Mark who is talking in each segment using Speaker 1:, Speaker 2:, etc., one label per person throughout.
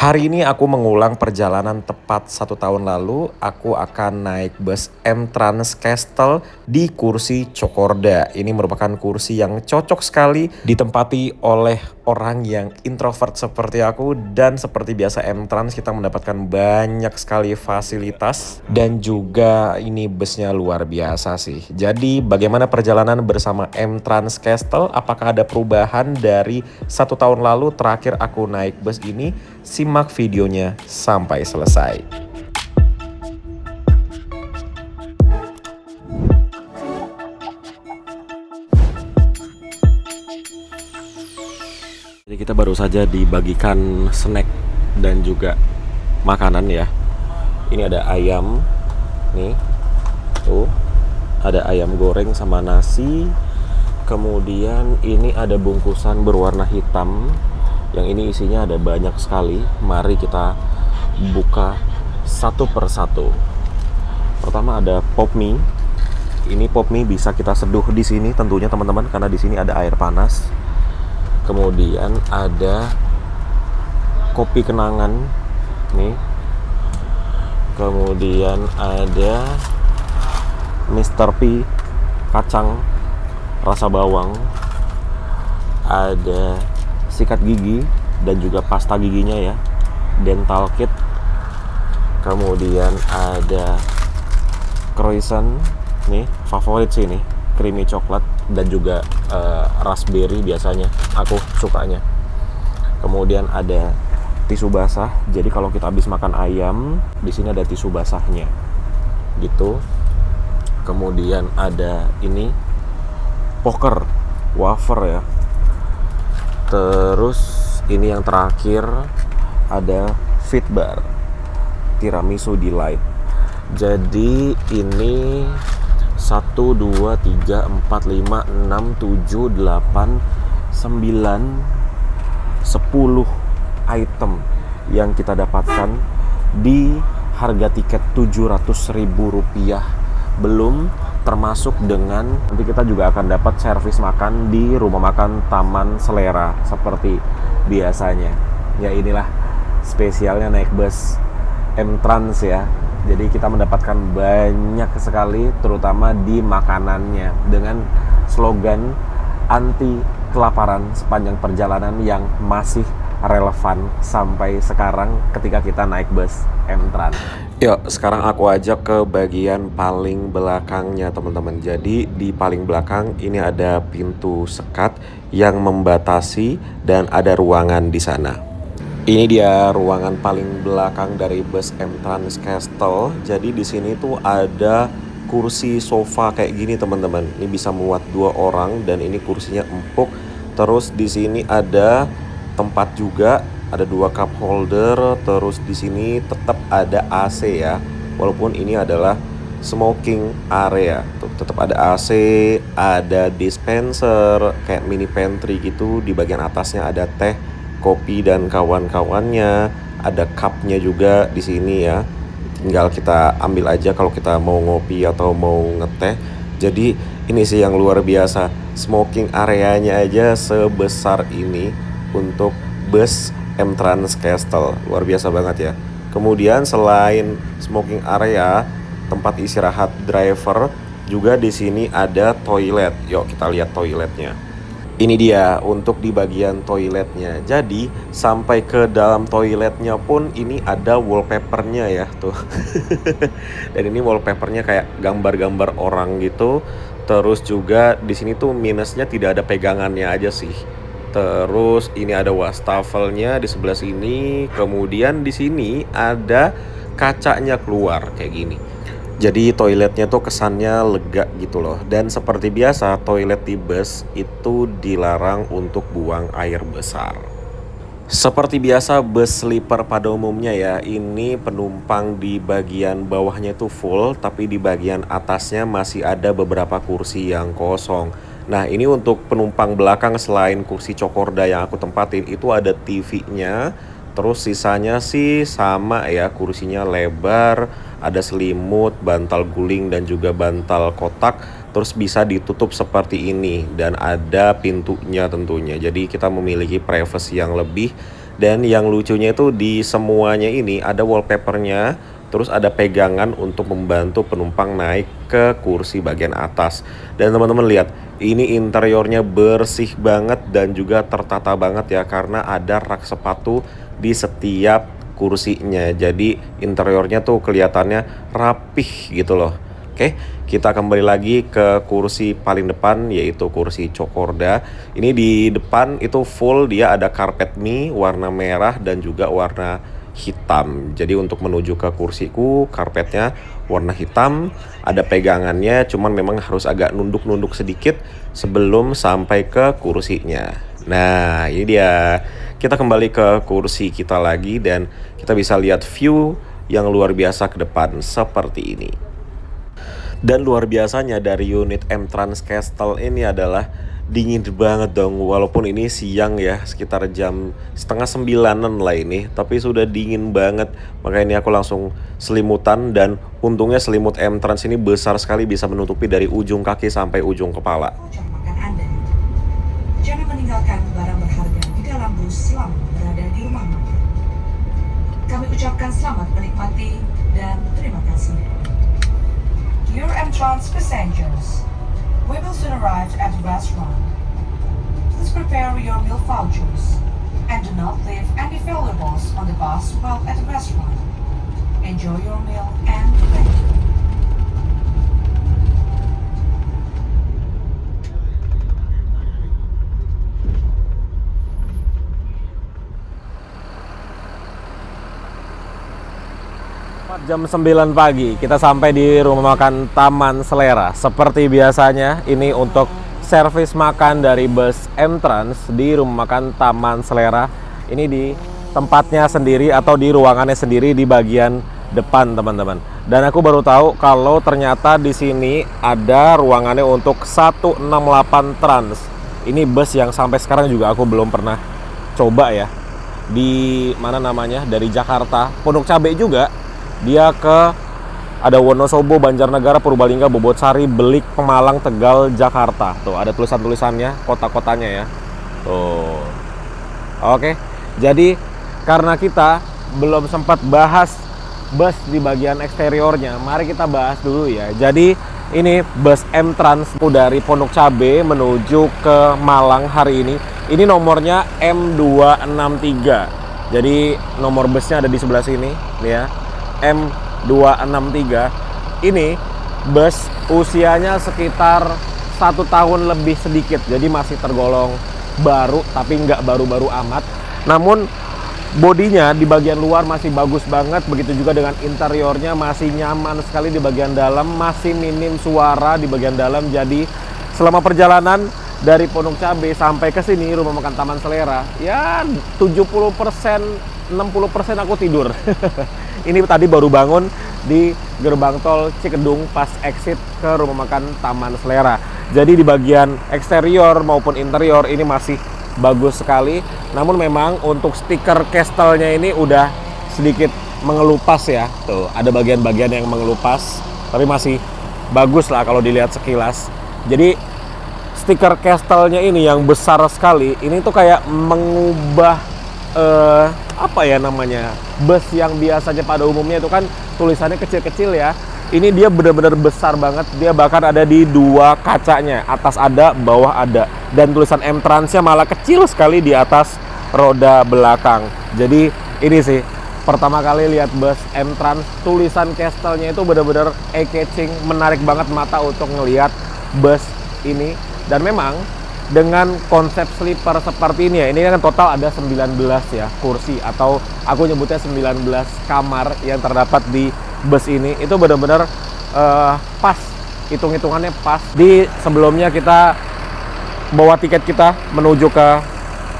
Speaker 1: Hari ini aku mengulang perjalanan tepat 1 tahun lalu. Aku akan naik bus M-Trans Castle di kursi Cokorda. Ini merupakan kursi yang cocok sekali ditempati oleh orang yang introvert seperti aku. Dan seperti biasa M-Trans kita mendapatkan banyak sekali fasilitas. Dan juga ini busnya luar biasa sih. Jadi bagaimana perjalanan bersama M-Trans Castle? Apakah ada perubahan dari 1 tahun lalu terakhir aku naik bus ini? Simak videonya sampai selesai. Jadi kita baru saja dibagikan snack dan juga makanan ya. Ini ada ayam, nih, tuh, ada ayam goreng sama nasi. Kemudian ini ada bungkusan berwarna hitam. Yang ini isinya ada banyak sekali. Mari kita buka satu persatu. Pertama ada pop mie. Ini pop mie bisa kita seduh di sini tentunya teman-teman, karena di sini ada air panas. Kemudian ada kopi kenangan nih. Kemudian ada Mr. P kacang rasa bawang. Ada sikat gigi dan juga pasta giginya ya, dental kit. Kemudian ada croissant nih, favorit sih ini, creamy coklat dan juga raspberry biasanya aku sukanya. Kemudian ada tisu basah, jadi kalau kita habis makan ayam di sini ada tisu basahnya gitu. Kemudian ada ini poker wafer ya. Terus ini yang terakhir ada fit bar tiramisu delight. Jadi ini 1, 2, 3, 4, 5, 6, 7, 8, 9, 10 item yang kita dapatkan di harga tiket Rp700.000. Belum termasuk dengan nanti kita juga akan dapat servis makan di rumah makan Taman Selera seperti biasanya. Ya inilah spesialnya naik bus M-Trans ya. Jadi kita mendapatkan banyak sekali terutama di makanannya dengan slogan anti kelaparan sepanjang perjalanan yang masih relevan sampai sekarang ketika kita naik bus M-Trans. Yuk, sekarang aku ajak ke bagian paling belakangnya teman-teman. Jadi di paling belakang ini ada pintu sekat yang membatasi dan ada ruangan di sana. Ini dia ruangan paling belakang dari bus M-Trans Castle. Jadi di sini tuh ada kursi sofa kayak gini teman-teman. Ini bisa muat 2 orang dan ini kursinya empuk. Terus di sini ada tempat juga, ada 2 cup holder. Terus di sini tetap ada AC ya, walaupun ini adalah smoking area. Tuh, tetap ada AC, ada dispenser kayak mini pantry gitu. Di bagian atasnya ada teh, kopi dan kawan-kawannya. Ada cupnya juga di sini ya. Tinggal kita ambil aja kalau kita mau ngopi atau mau ngeteh. Jadi ini sih yang luar biasa. Smoking areanya aja sebesar ini untuk bus M-Trans Castle. Luar biasa banget ya. Kemudian selain smoking area, tempat istirahat driver, juga di sini ada toilet. Yuk kita lihat toiletnya. Ini dia untuk di bagian toiletnya. Jadi sampai ke dalam toiletnya pun ini ada wallpapernya ya tuh. Dan ini wallpapernya kayak gambar-gambar orang gitu. Terus juga di sini tuh minusnya tidak ada pegangannya aja sih. Terus ini ada wastafelnya di sebelah sini. Kemudian di sini ada kacanya keluar kayak gini. Jadi toiletnya tuh kesannya lega gitu loh. Dan seperti biasa toilet di bus itu dilarang untuk buang air besar. Seperti biasa bus sleeper pada umumnya ya, ini penumpang di bagian bawahnya itu full, tapi di bagian atasnya masih ada beberapa kursi yang kosong. Nah ini untuk penumpang belakang selain kursi Cokorda yang aku tempatin itu ada TV-nya. Terus sisanya sih sama ya, kursinya lebar, ada selimut, bantal guling dan juga bantal kotak. Terus bisa ditutup seperti ini dan ada pintunya tentunya. Jadi kita memiliki privacy yang lebih Dan yang lucunya itu di semuanya ini ada wallpapernya, terus ada pegangan untuk membantu penumpang naik ke kursi bagian atas. Dan teman-teman lihat, ini interiornya bersih banget dan juga tertata banget ya, karena ada rak sepatu di setiap kursinya. Jadi interiornya tuh kelihatannya rapih gitu loh. Oke, kita kembali lagi ke kursi paling depan, yaitu kursi Cokorda. Ini di depan itu full, dia ada karpet mie warna merah dan juga warna hitam. Jadi untuk menuju ke kursiku, karpetnya warna hitam, ada pegangannya, cuman memang harus agak nunduk-nunduk sedikit sebelum sampai ke kursinya. Nah, ini dia. Kita kembali ke kursi kita lagi dan kita bisa lihat view yang luar biasa ke depan seperti ini. Dan luar biasanya dari unit M-Trans Castle ini adalah dingin banget dong. Walaupun ini siang ya, sekitar jam setengah 9-an lah ini, tapi sudah dingin banget. Makanya ini aku langsung selimutan, dan untungnya selimut M-Trans ini besar sekali, bisa menutupi dari ujung kaki sampai ujung kepala.
Speaker 2: Jangan meninggalkan barang berharga di dalam bus selama berada di rumah makan. Kami ucapkan selamat menikmati dan terima kasih. Dear M-Trans passengers, we will soon arrive at the restaurant. Please prepare your meal vouchers and do not leave any valuables on the bus while at the restaurant. Enjoy your meal and thank you.
Speaker 1: Jam 9 pagi kita sampai di rumah makan Taman Selera. Seperti biasanya, ini untuk servis makan dari bus M-Trans di rumah makan Taman Selera. Ini di tempatnya sendiri atau di ruangannya sendiri di bagian depan, teman-teman. Dan aku baru tahu kalau ternyata di sini ada ruangannya untuk 168 Trans. Ini bus yang sampai sekarang juga aku belum pernah coba ya. Di mana namanya? Dari Jakarta, Pondok Cabe juga. Dia ke ada Wonosobo, Banjarnegara, Purbalingga, Bobotsari, Belik, Pemalang, Tegal, Jakarta. Tuh ada tulisan-tulisannya, kota-kotanya ya. Tuh. Oke. Jadi karena kita belum sempat bahas bus di bagian eksteriornya, mari kita bahas dulu ya. Jadi ini bus M-Trans dari Pondok Cabe menuju ke Malang hari ini. Ini nomornya M263. Jadi nomor busnya ada di sebelah sini, nih ya. M263 ini bus usianya sekitar 1 tahun lebih sedikit, jadi masih tergolong baru tapi nggak baru-baru amat. Namun bodinya di bagian luar masih bagus banget, begitu juga dengan interiornya masih nyaman sekali di bagian dalam, masih minim suara di bagian dalam. Jadi selama perjalanan dari Pondok Cabe sampai ke sini rumah makan Taman Selera, ya 70%, 60% aku tidur. Ini tadi baru bangun di gerbang tol Cikedung pas exit ke rumah makan Taman Selera. Jadi di bagian eksterior maupun interior ini masih bagus sekali. Namun memang untuk stiker Castle-nya ini udah sedikit mengelupas ya. Tuh, ada bagian-bagian yang mengelupas, tapi masih bagus lah kalau dilihat sekilas. Jadi stiker Castle-nya ini yang besar sekali, ini tuh kayak mengubah apa ya namanya, bus yang biasanya pada umumnya itu kan tulisannya kecil-kecil ya. Ini dia benar-benar besar banget, dia bahkan ada di 2 kacanya, atas ada, bawah ada, dan tulisan M-Trans-nya malah kecil sekali di atas roda belakang. Jadi ini sih pertama kali lihat bus M-Trans, tulisan Castle-nya itu benar-benar eye-catching, menarik banget mata untuk ngelihat bus ini. Dan memang dengan konsep sleeper seperti ini ya, ini kan total ada 19 ya kursi, atau aku nyebutnya 19 kamar yang terdapat di bus ini. Itu benar-benar pas, hitung-hitungannya pas. Di sebelumnya kita bawa tiket kita menuju ke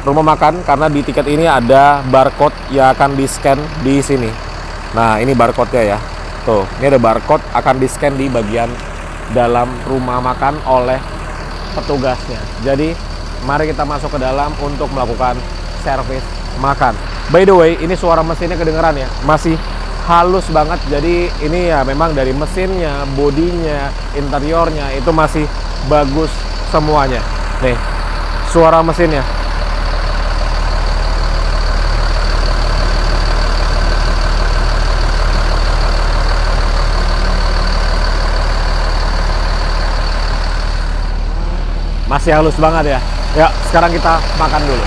Speaker 1: rumah makan, karena di tiket ini ada barcode yang akan di-scan di sini. Nah, ini barcode-nya ya. Tuh, ini ada barcode akan di-scan di bagian dalam rumah makan oleh petugasnya. Jadi mari kita masuk ke dalam untuk melakukan servis makan. By the way, ini suara mesinnya kedengeran ya, masih halus banget. Jadi ini ya memang dari mesinnya, bodinya, interiornya itu masih bagus semuanya. Nih, suara mesinnya. Masih halus banget ya. Ya, sekarang kita makan dulu.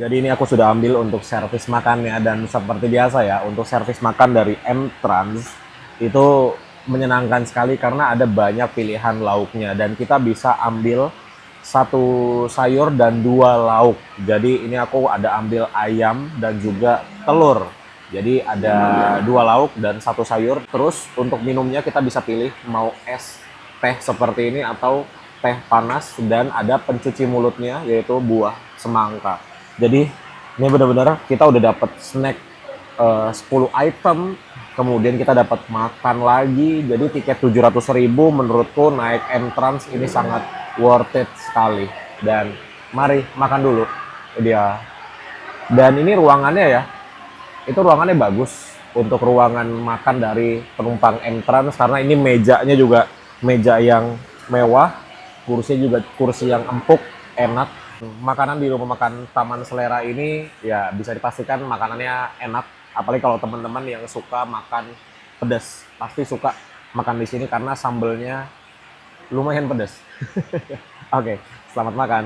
Speaker 1: Jadi ini aku sudah ambil untuk servis makannya, dan seperti biasa ya, untuk servis makan dari M-Trans itu menyenangkan sekali karena ada banyak pilihan lauknya, dan kita bisa ambil satu sayur dan 2 lauk. Jadi ini aku ada ambil ayam dan juga telur. Jadi ada 2 lauk dan 1 sayur. Terus untuk minumnya kita bisa pilih mau es teh seperti ini atau teh panas, dan ada pencuci mulutnya yaitu buah semangka. Jadi ini benar-benar kita udah dapat snack 10 item, kemudian kita dapat makan lagi. Jadi tiket 700.000 menurutku naik M-Trans ini sangat worth it sekali. Dan mari makan dulu dia. Dan ini ruangannya ya, itu ruangannya bagus untuk ruangan makan dari penumpang M-Trans, karena ini mejanya juga meja yang mewah, kursinya juga kursi yang empuk, enak. Makanan di rumah makan Taman Selera ini ya bisa dipastikan makanannya enak, apalagi kalau teman-teman yang suka makan pedas pasti suka makan di sini karena sambelnya lumayan pedas. Oke, selamat makan.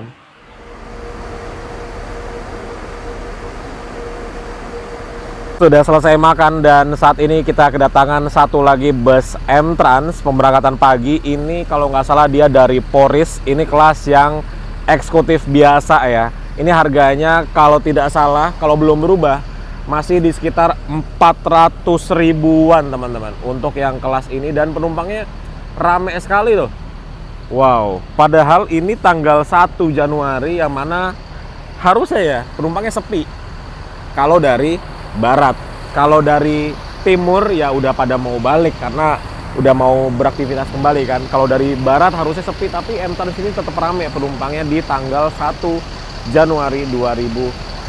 Speaker 1: Sudah selesai makan dan saat ini kita kedatangan satu lagi bus M-Trans pemberangkatan pagi. Ini kalau nggak salah dia dari Poris, ini kelas yang eksekutif biasa ya. Ini harganya kalau tidak salah, kalau belum berubah, masih di sekitar 400 ribuan teman-teman untuk yang kelas ini, dan penumpangnya rame sekali loh. Wow, padahal ini tanggal 1 Januari yang mana harusnya ya penumpangnya sepi. Kalau dari barat, kalau dari timur ya udah pada mau balik karena udah mau beraktivitas kembali kan. Kalau dari barat harusnya sepi, tapi M-Trans ini tetap ramai penumpangnya di tanggal 1 Januari 2026.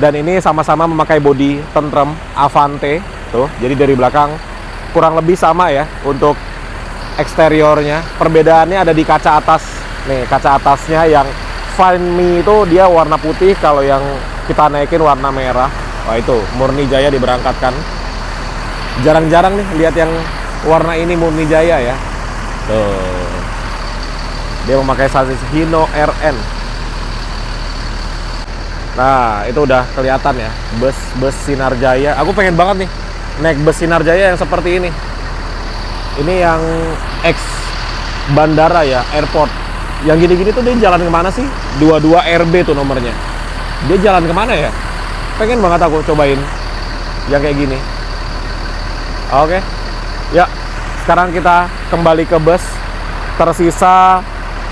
Speaker 1: Dan ini sama-sama memakai bodi Tentrem Avante tuh. Jadi dari belakang kurang lebih sama ya untuk eksteriornya. Perbedaannya ada di kaca atas. Nih, kaca atasnya yang Find Me itu dia warna putih, kalau yang kita naikin warna merah. Wah, itu Murni Jaya diberangkatkan. Jarang-jarang nih lihat yang warna ini Murni Jaya ya. Tuh. Dia memakai sasis Hino RN. Nah, itu udah kelihatan ya, bus Sinar Jaya. Aku pengen banget nih naik bus Sinar Jaya yang seperti ini. Ini yang X bandara ya, airport. Yang gini-gini tuh dia jalan kemana sih? 22 RB tuh nomornya. Dia jalan kemana ya? Pengen banget aku cobain yang kayak gini. Oke, ya sekarang kita kembali ke bus. Tersisa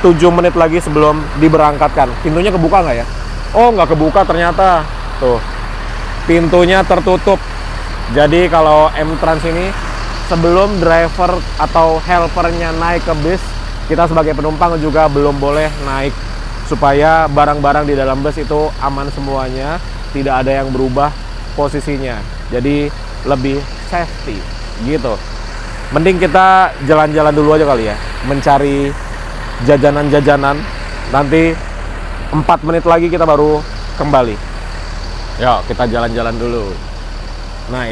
Speaker 1: 7 menit lagi sebelum diberangkatkan. Pintunya kebuka nggak ya? Oh, nggak kebuka ternyata. Tuh, pintunya tertutup. Jadi kalau M-Trans ini sebelum driver atau helpernya naik ke bus, kita sebagai penumpang juga belum boleh naik, supaya barang-barang di dalam bus itu aman semuanya, tidak ada yang berubah posisinya. Jadi lebih safety gitu. Mending kita jalan-jalan dulu aja kali ya, mencari jajanan-jajanan. Nanti 4 menit lagi kita baru kembali. Yuk kita jalan-jalan dulu. Nah,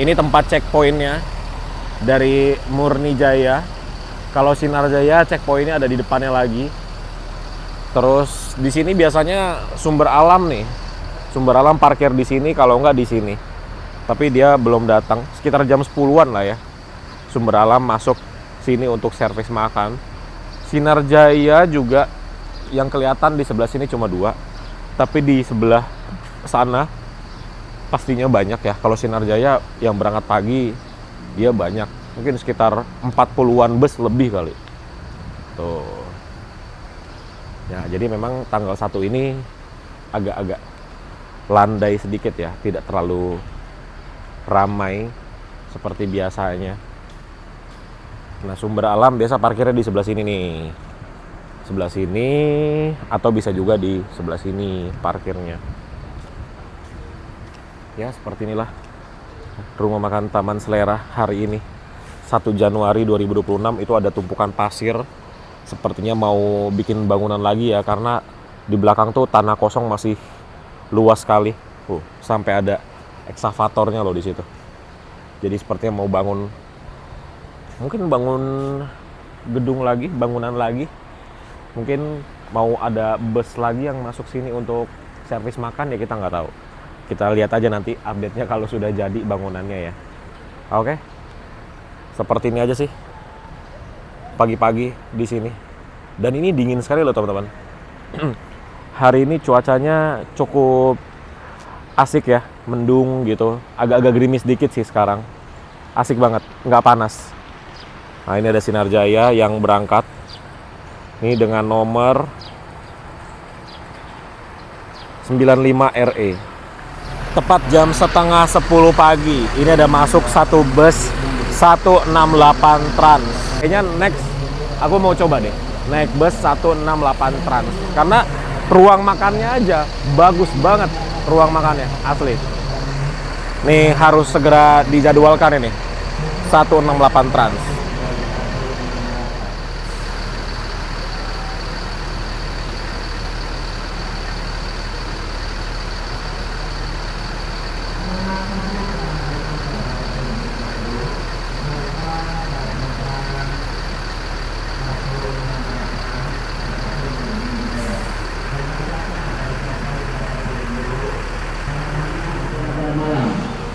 Speaker 1: ini tempat checkpointnya dari Murni Jaya. Kalau Sinar Jaya checkpointnya ada di depannya lagi. Terus di sini biasanya Sumber Alam nih. Sumber Alam parkir di sini, kalau nggak di sini. Tapi dia belum datang. Sekitar jam 10-an lah ya. Sumber Alam masuk sini untuk servis makan. Sinar Jaya juga yang kelihatan di sebelah sini cuma 2. Tapi di sebelah sana pastinya banyak ya. Kalau Sinar Jaya yang berangkat pagi dia banyak. Mungkin sekitar 40-an bus lebih kali. Tuh. Ya, jadi memang tanggal 1 ini agak-agak landai sedikit ya, tidak terlalu ramai seperti biasanya. Nah, Sumber Alam biasa parkirnya di sebelah sini nih. Sebelah sini, atau bisa juga di sebelah sini parkirnya. Ya, seperti inilah rumah makan Taman Selera hari ini. 1 Januari 2026 itu ada tumpukan pasir. Sepertinya mau bikin bangunan lagi ya, karena di belakang tuh tanah kosong masih luas sekali. Sampai ada eksavatornya loh di situ. Jadi sepertinya mau bangun, mungkin bangun gedung lagi, bangunan lagi. Mungkin mau ada bus lagi yang masuk sini untuk servis makan, ya kita nggak tahu. Kita lihat aja nanti update-nya kalau sudah jadi bangunannya ya. Oke. Seperti ini aja sih pagi-pagi di sini. Dan ini dingin sekali loh teman-teman. Hari ini cuacanya cukup asik ya, mendung gitu. Agak-agak gerimis dikit sih sekarang. Asik banget, nggak panas. Nah, ini ada Sinar Jaya yang berangkat. Ini dengan nomor 95 RE. Tepat jam setengah 10 pagi. Ini ada masuk satu bus 168 Trans. Kayaknya next aku mau coba deh naik bus 168 Trans. Karena ruang makannya aja bagus banget, ruang makannya asli. Nih harus segera dijadwalkan ini 168 Trans.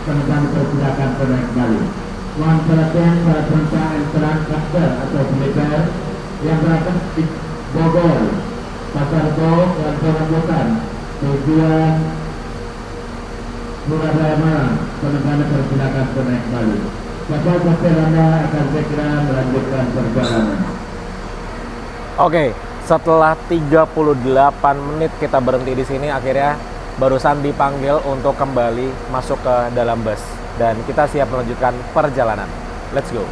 Speaker 3: Penumpang dipersilakan naik kembali. Mohon perhatian para penumpang enteran kaster atau militer yang berangkat di Bogor, Pasar Bo, dan Perambutan tujuan Surabaya Malang. Penumpang dipersilakan naik kembali. Kapal pasir Anda akan segera melanjutkan perjalanan.
Speaker 1: Oke, setelah 38 menit kita berhenti di sini, akhirnya barusan dipanggil untuk kembali masuk ke dalam bus dan kita siap melanjutkan perjalanan. Let's go.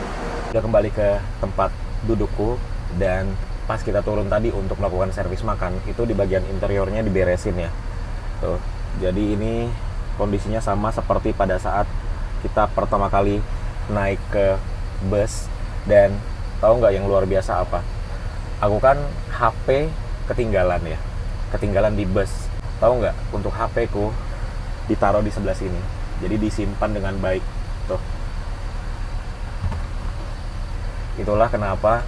Speaker 1: Udah kembali ke tempat dudukku dan pas kita turun tadi untuk melakukan servis makan, itu di bagian interiornya diberesin ya. Tuh. Jadi ini kondisinya sama seperti pada saat kita pertama kali naik ke bus. Dan tahu nggak yang luar biasa apa? Aku kan HP ketinggalan ya. Ketinggalan di bus. Tahu nggak, untuk HP ku ditaruh di sebelah sini, jadi disimpan dengan baik. Tuh, itulah kenapa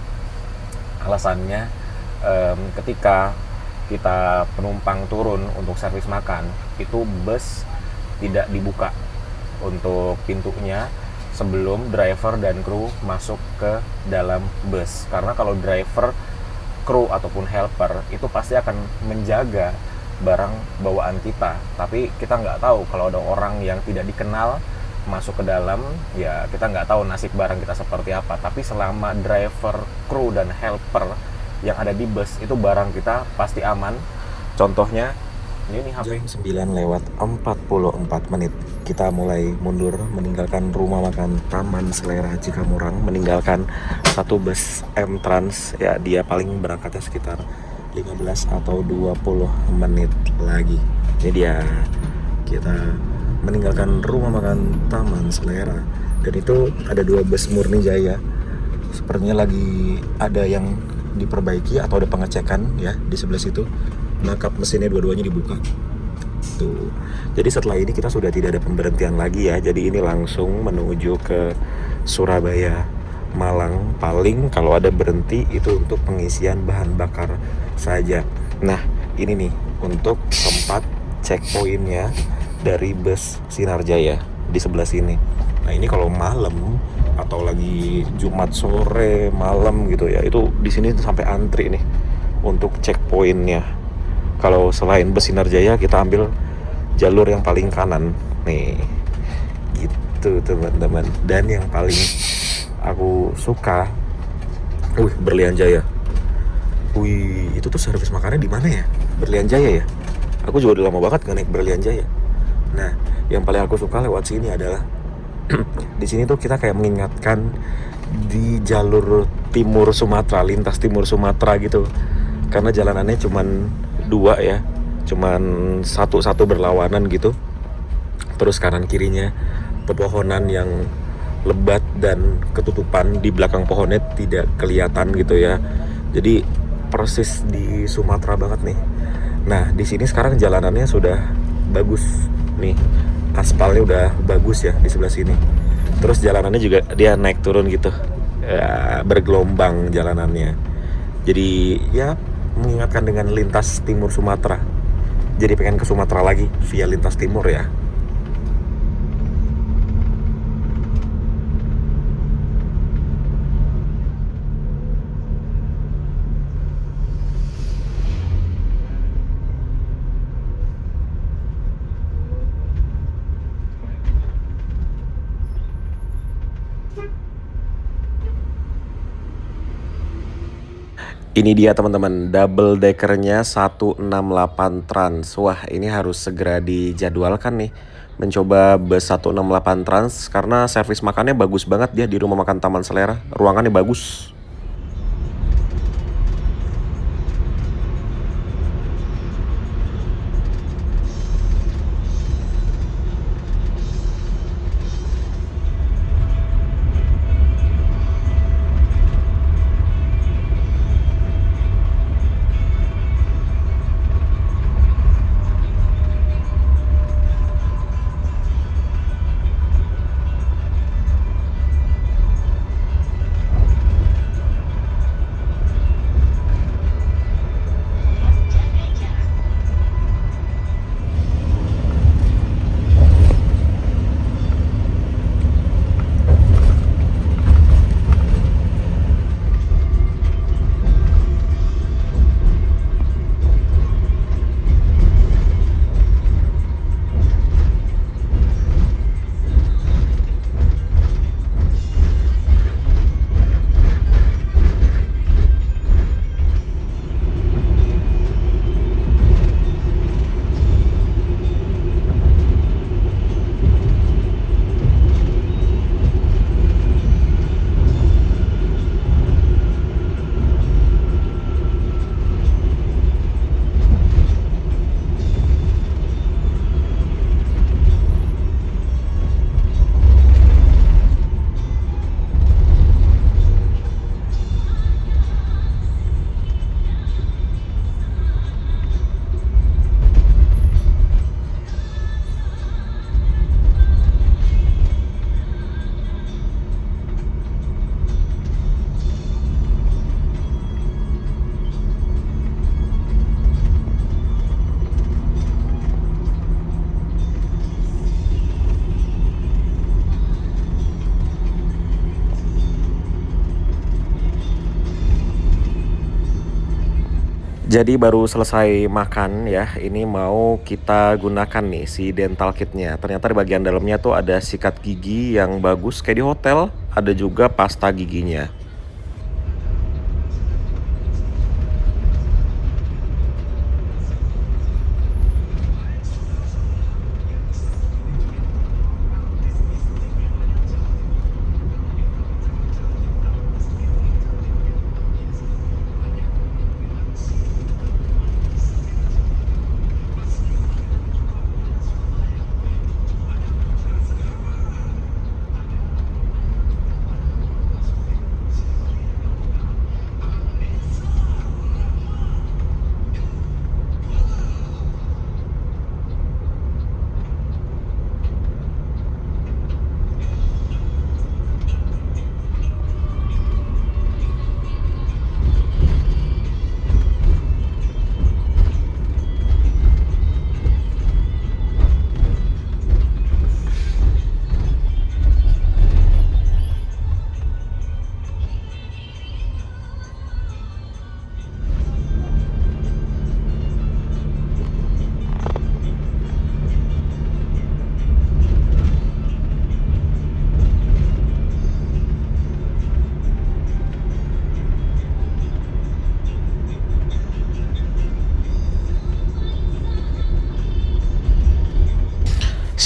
Speaker 1: alasannya ketika kita penumpang turun untuk servis makan, itu bus tidak dibuka untuk pintunya sebelum driver dan kru masuk ke dalam bus. Karena kalau driver, kru ataupun helper itu pasti akan menjaga barang bawaan kita, tapi kita nggak tahu kalau ada orang yang tidak dikenal masuk ke dalam, ya kita nggak tahu nasib barang kita seperti apa. Tapi selama driver, kru, dan helper yang ada di bus itu barang kita pasti aman. Contohnya ini HP. Jam 9:44 menit kita mulai mundur meninggalkan rumah makan Taman Selera Cikamurang, meninggalkan satu bus M Trans ya. Dia paling berangkatnya sekitar 15 atau 20 menit lagi. Ini dia, kita meninggalkan rumah makan Taman Selera. Dan itu ada 2 bus Murni Jaya. Sepertinya lagi ada yang diperbaiki atau ada pengecekan ya di sebelah situ. Nakap mesinnya dua-duanya dibuka. Tuh. Jadi setelah ini kita sudah tidak ada pemberhentian lagi ya. Jadi ini langsung menuju ke Surabaya Malang. Paling kalau ada berhenti itu untuk pengisian bahan bakar saja. Nah, ini nih untuk tempat checkpointnya dari bus Sinar Jaya di sebelah sini. Nah, ini kalau malam atau lagi Jumat sore malam gitu ya, itu di sini sampai antri nih untuk checkpointnya. Kalau selain bus Sinar Jaya, kita ambil jalur yang paling kanan nih, gitu teman-teman. Dan yang paling aku suka, Berlian Jaya. Itu tuh servis makannya di mana ya? Berlian Jaya ya? Aku juga udah lama banget nggak naik Berlian Jaya. Nah, yang paling aku suka lewat sini adalah di sini tuh kita kayak mengingatkan di jalur timur Sumatera, lintas timur Sumatera gitu. Karena jalanannya cuman 2 ya, cuman satu berlawanan gitu. Terus kanan kirinya pepohonan yang lebat dan ketutupan, di belakang pohonnya tidak kelihatan gitu ya. Jadi persis di Sumatera banget nih. Nah, di sini sekarang jalanannya sudah bagus nih. Aspalnya udah bagus ya di sebelah sini. Terus jalanannya juga dia naik turun gitu. Ya, bergelombang jalanannya. Jadi ya mengingatkan dengan lintas timur Sumatera. Jadi pengen ke Sumatera lagi via lintas timur ya. Ini dia teman-teman, double deckernya 168 Trans. Wah, ini harus segera dijadwalkan nih. Mencoba bus 168 Trans karena servis makannya bagus banget dia di Rumah Makan Taman Selera. Ruangannya bagus. Jadi baru selesai makan ya, ini mau kita gunakan nih si dental kitnya. Ternyata di bagian dalamnya tuh ada sikat gigi yang bagus kayak di hotel, ada juga pasta giginya.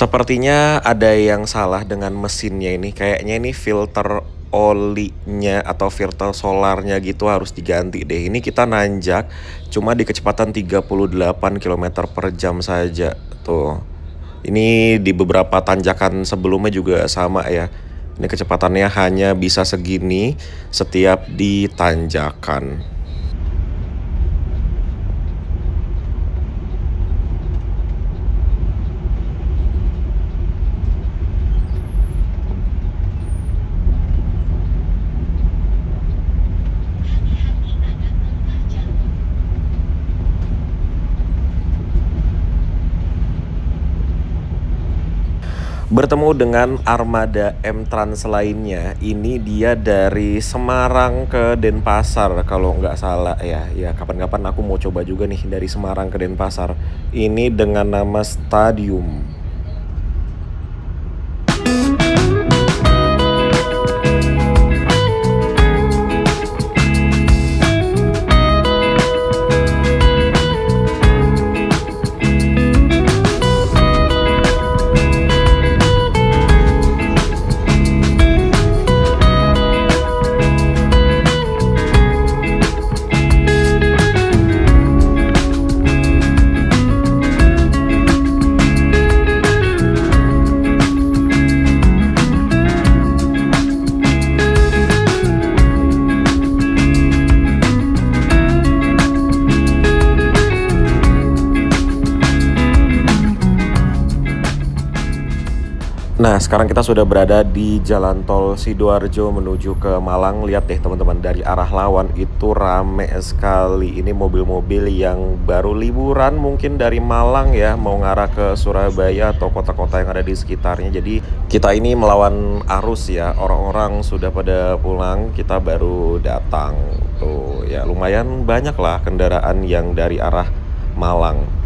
Speaker 1: Sepertinya ada yang salah dengan mesinnya ini. Kayaknya ini filter olinya atau filter solarnya gitu harus diganti deh. Ini kita nanjak cuma di kecepatan 38 km per jam saja. Tuh. Ini di beberapa tanjakan sebelumnya juga sama ya. Ini kecepatannya hanya bisa segini setiap di tanjakan. Bertemu dengan armada M-Trans lainnya, ini dia dari Semarang ke Denpasar kalau nggak salah ya. Ya kapan-kapan aku mau coba juga nih dari Semarang ke Denpasar. Ini dengan nama Stadium. Nah, sekarang kita sudah berada di Jalan Tol Sidoarjo menuju ke Malang. Lihat deh teman-teman, dari arah lawan itu rame sekali. Ini mobil-mobil yang baru liburan mungkin dari Malang ya, mau ngarah ke Surabaya atau kota-kota yang ada di sekitarnya. Jadi kita ini melawan arus ya, orang-orang sudah pada pulang, kita baru datang. Tuh ya, lumayan banyak lah kendaraan yang dari arah Malang.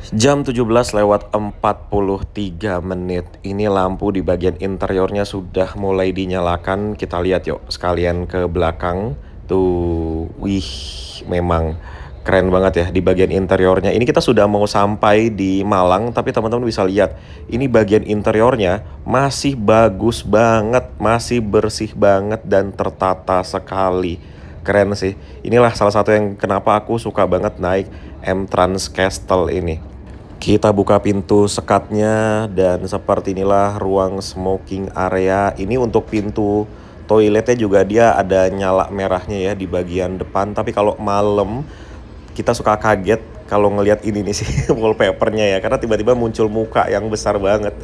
Speaker 1: Jam 17:43. Ini lampu di bagian interiornya sudah mulai dinyalakan. Kita lihat yuk sekalian ke belakang. Tuh, wih, memang keren banget ya di bagian interiornya. Ini kita sudah mau sampai di Malang, tapi teman-teman bisa lihat, ini bagian interiornya masih bagus banget, masih bersih banget dan tertata sekali. Keren sih. Inilah salah satu yang kenapa aku suka banget naik M-Trans Castle ini. Kita buka pintu sekatnya dan seperti inilah ruang smoking area. Ini untuk pintu toiletnya juga dia ada nyala merahnya ya di bagian depan. Tapi kalau malam kita suka kaget kalau ngelihat ini nih sih wallpapernya ya. Karena tiba-tiba muncul muka yang besar banget.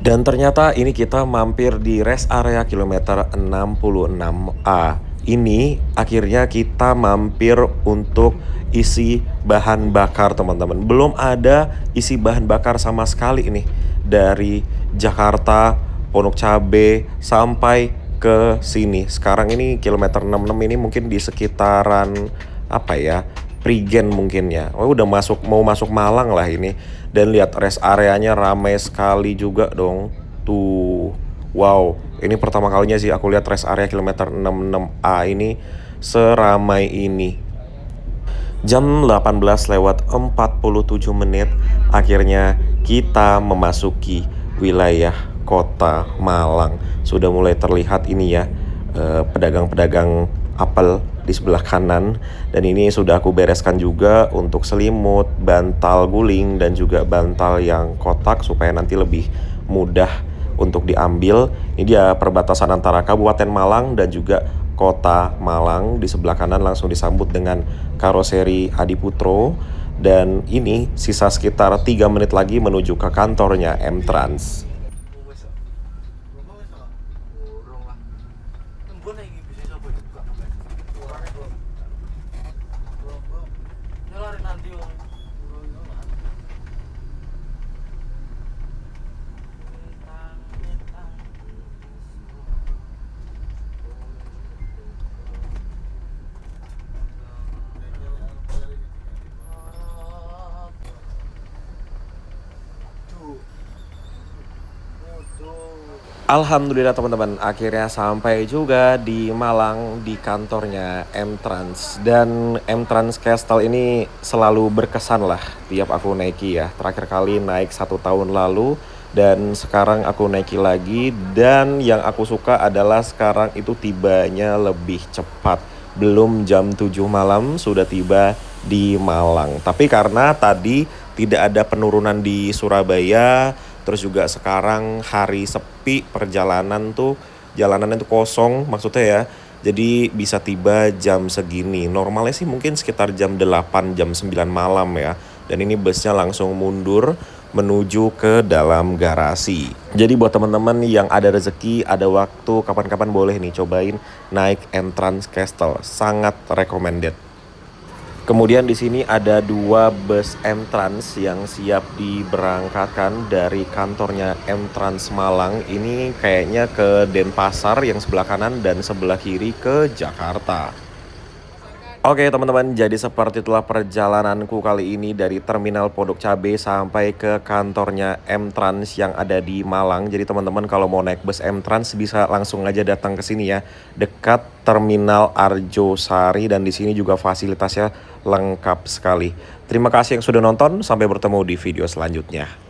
Speaker 1: Dan ternyata ini kita mampir di rest area kilometer 66A. Ini akhirnya kita mampir untuk isi bahan bakar teman-teman. Belum ada isi bahan bakar sama sekali ini. Dari Jakarta, Pondok Cabe sampai ke sini. Sekarang ini kilometer 66 ini mungkin di sekitaran apa ya? Prigen mungkin ya. Oh, udah mau masuk Malang lah ini. Dan lihat rest areanya ramai sekali juga dong. Tuh. Wow, ini pertama kalinya sih aku lihat rest area kilometer 66A ini seramai ini. Jam 18:47 akhirnya kita memasuki wilayah kota Malang. Sudah mulai terlihat ini ya, pedagang-pedagang apel di sebelah kanan. Dan ini sudah aku bereskan juga untuk selimut, bantal guling, dan juga bantal yang kotak supaya nanti lebih mudah untuk diambil. Ini dia perbatasan antara Kabupaten Malang dan juga Kota Malang. Di sebelah kanan langsung disambut dengan karoseri Adiputro. Dan ini sisa sekitar 3 menit lagi menuju ke kantornya M-Trans. Alhamdulillah teman-teman, akhirnya sampai juga di Malang di kantornya M-Trans. Dan M-Trans Castle ini selalu berkesan lah tiap aku naiki ya. Terakhir kali naik 1 tahun lalu Dan sekarang aku naiki lagi, dan yang aku suka adalah sekarang itu tibanya lebih cepat. Belum jam 7 malam sudah tiba di Malang. Tapi karena tadi tidak ada penurunan di Surabaya, terus juga sekarang hari sepi, jalanan itu kosong maksudnya ya. Jadi bisa tiba jam segini. Normalnya sih mungkin sekitar jam 8, jam 9 malam ya. Dan ini busnya langsung mundur menuju ke dalam garasi. Jadi buat teman-teman yang ada rezeki, ada waktu, kapan-kapan boleh nih cobain naik N-Trans Castle. Sangat recommended. Kemudian di sini ada 2 bus M-Trans yang siap diberangkatkan dari kantornya M-Trans Malang. Ini kayaknya ke Denpasar yang sebelah kanan dan sebelah kiri ke Jakarta. Oke teman-teman, jadi seperti itulah perjalananku kali ini dari Terminal Pondok Cabe sampai ke kantornya M-Trans yang ada di Malang. Jadi teman-teman kalau mau naik bus M-Trans bisa langsung aja datang ke sini ya, dekat Terminal Arjosari, dan di sini juga fasilitasnya lengkap sekali. Terima kasih yang sudah nonton, sampai bertemu di video selanjutnya.